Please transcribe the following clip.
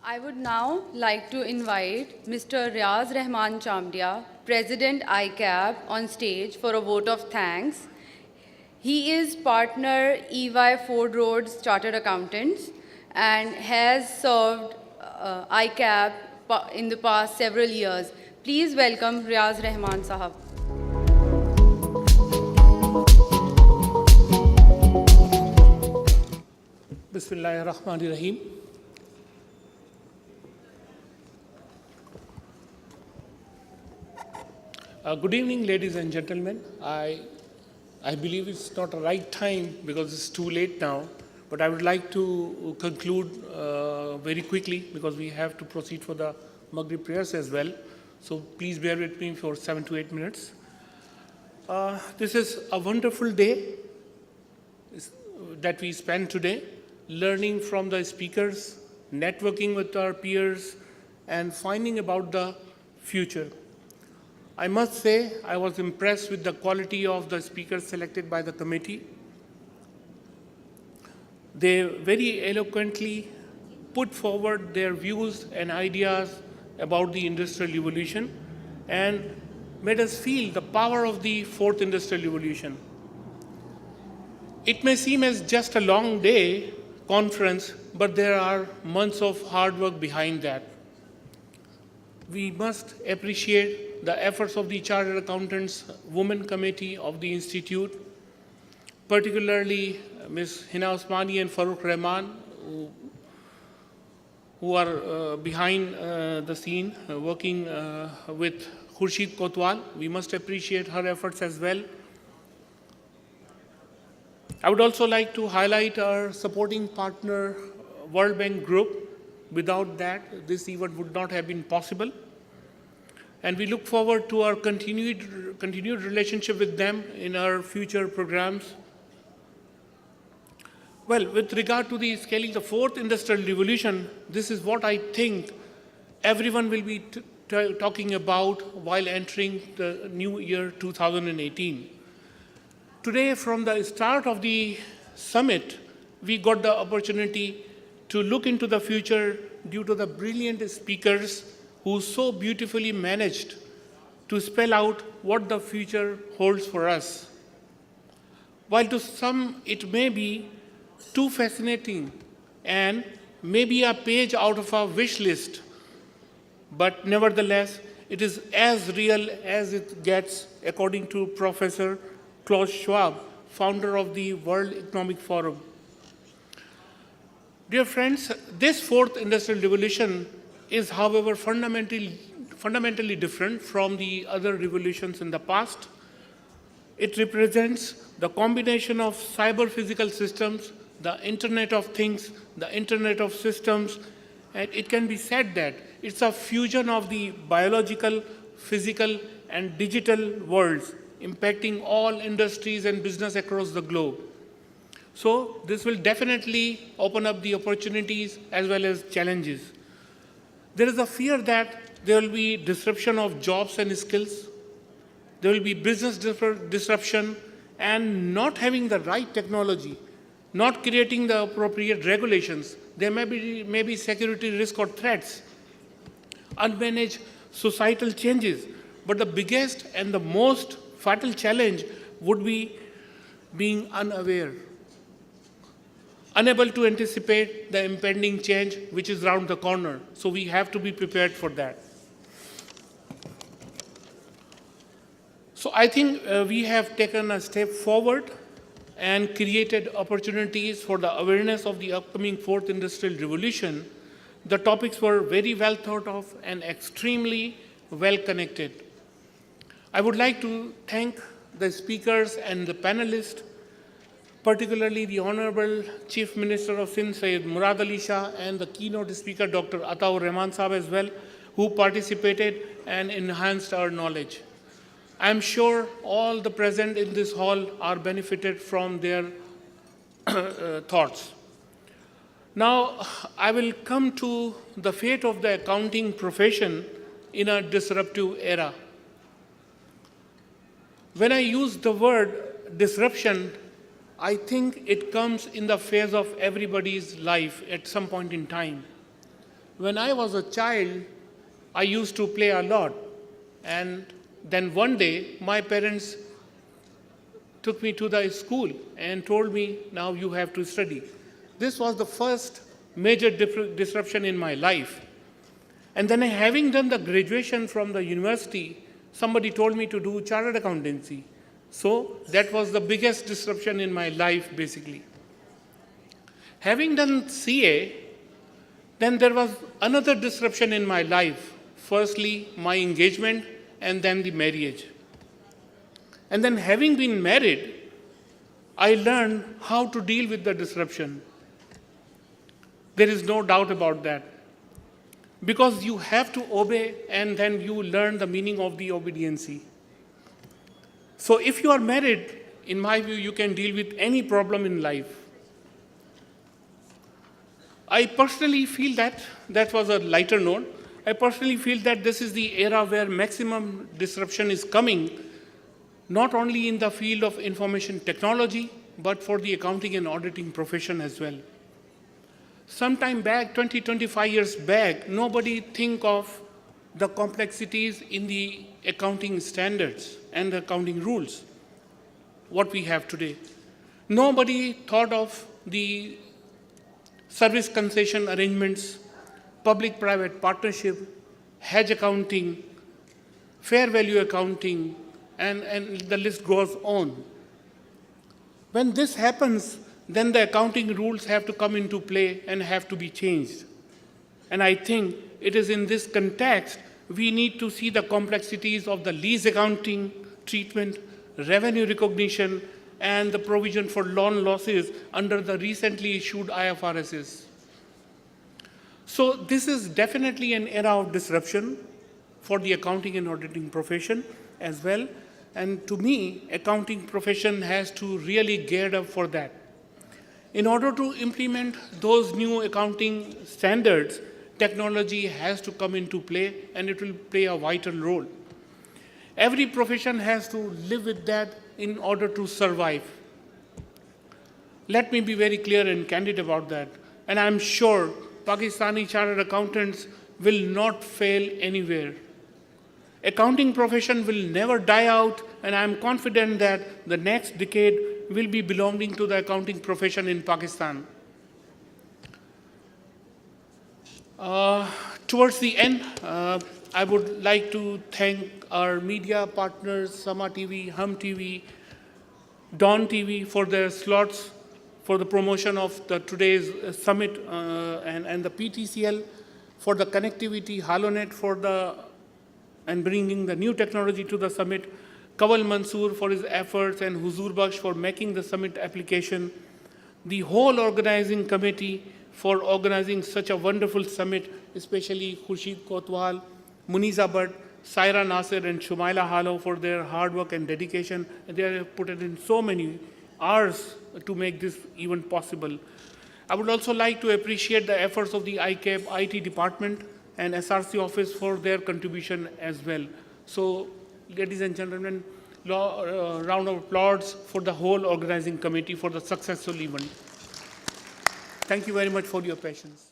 I would now like to invite Mr. Riaz Rehman Chamdia, President ICAP, on stage for a vote of thanks. He is partner EY Ford Roads Chartered Accountants and has served ICAP in the past several years. Please welcome Riaz Rehman Sahab. Bismillahir Rahmanir Rahim. Good evening, ladies and gentlemen. I believe it's not the right time because it's too late now, but I would like to conclude very quickly because we have to proceed for the Maghrib prayers as well. So please bear with me for 7 to 8 minutes. This is a wonderful day that we spend today, learning from the speakers, networking with our peers, and finding about the future. I must say I was impressed with the quality of the speakers selected by the committee. They very eloquently put forward their views and ideas about the industrial revolution and made us feel the power of the fourth industrial revolution. It may seem as just a long day conference, but there are months of hard work behind that. We must appreciate the efforts of the Chartered Accountants Women Committee of the Institute, particularly Ms. Hina Osmani and Farooq Rahman, who are behind the scene, working with Khurshid Kotwal. We must appreciate her efforts as well. I would also like to highlight our supporting partner, World Bank Group. Without that, this event would not have been possible. And we look forward to our continued relationship with them in our future programs. Well, with regard to the scaling the fourth industrial revolution, this is what I think everyone will be talking about while entering the new year 2018. Today, from the start of the summit, we got the opportunity to look into the future due to the brilliant speakers who so beautifully managed to spell out what the future holds for us. While to some it may be too fascinating and maybe a page out of a wish list, but nevertheless, it is as real as it gets, according to Professor Klaus Schwab, founder of the World Economic Forum. Dear friends, this fourth industrial revolution is, however, fundamentally different from the other revolutions in the past. It represents the combination of cyber-physical systems, the Internet of Things, the Internet of Systems, and it can be said that it's a fusion of the biological, physical, and digital worlds, impacting all industries and business across the globe. So this will definitely open up the opportunities as well as challenges. There is a fear that there will be disruption of jobs and skills. There will be business disruption and not having the right technology, not creating the appropriate regulations. There may be security risk or threats, unmanaged societal changes. But the biggest and the most fatal challenge would be being unaware, unable to anticipate the impending change which is around the corner. So we have to be prepared for that. So I think we have taken a step forward and created opportunities for the awareness of the upcoming fourth industrial revolution. The topics were very well thought of and extremely well connected. I would like to thank the speakers and the panelists, particularly the Honorable Chief Minister of Sindh, Syed Murad Ali Shah, and the keynote speaker, Dr. Ataur Rahman Sahab as well, who participated and enhanced our knowledge. I am sure all the present in this hall are benefited from their thoughts. Now, I will come to the fate of the accounting profession in a disruptive era. When I use the word disruption, I think it comes in the phase of everybody's life at some point in time. When I was a child, I used to play a lot. And then one day, my parents took me to the school and told me, now you have to study. This was the first major disruption in my life. And then having done the graduation from the university, somebody told me to do chartered accountancy. So that was the biggest disruption in my life, basically. Having done CA, then there was another disruption in my life. Firstly, my engagement, and then the marriage. And then having been married, I learned how to deal with the disruption. There is no doubt about that. Because you have to obey, and then you learn the meaning of the obedience. So if you are married, in my view, you can deal with any problem in life. I personally feel that was a lighter note. I personally feel that this is the era where maximum disruption is coming, not only in the field of information technology, but for the accounting and auditing profession as well. Sometime back, 25 years back, nobody think of the complexities in the accounting standards and the accounting rules, what we have today. Nobody thought of the service concession arrangements, public-private partnership, hedge accounting, fair value accounting, and the list goes on. When this happens, then the accounting rules have to come into play and have to be changed. And I think it is in this context we need to see the complexities of the lease accounting treatment, revenue recognition, and the provision for loan losses under the recently issued IFRSs. So this is definitely an era of disruption for the accounting and auditing profession as well. And to me, accounting profession has to really gear up for that. In order to implement those new accounting standards, technology has to come into play, and it will play a vital role. Every profession has to live with that in order to survive. Let me be very clear and candid about that. And I'm sure Pakistani chartered accountants will not fail anywhere. Accounting profession will never die out, and I'm confident that the next decade will be belonging to the accounting profession in Pakistan. Towards the end, I would like to thank our media partners, Sama TV, Hum TV, Dawn TV for their slots for the promotion of today's summit and the PTCL, for the connectivity, Halonet and bringing the new technology to the summit, Kawal Mansoor for his efforts, and Huzur Baksh for making the summit application, the whole organizing committee for organizing such a wonderful summit, especially Khurshid Kotwal, Muniza Bhatt, Saira Nasir, and Shumaila Halo for their hard work and dedication. They have put in so many hours to make this even possible. I would also like to appreciate the efforts of the ICAP IT department and SRC office for their contribution as well. So, ladies and gentlemen, round of applause for the whole organizing committee for the successful event. Thank you very much for your patience.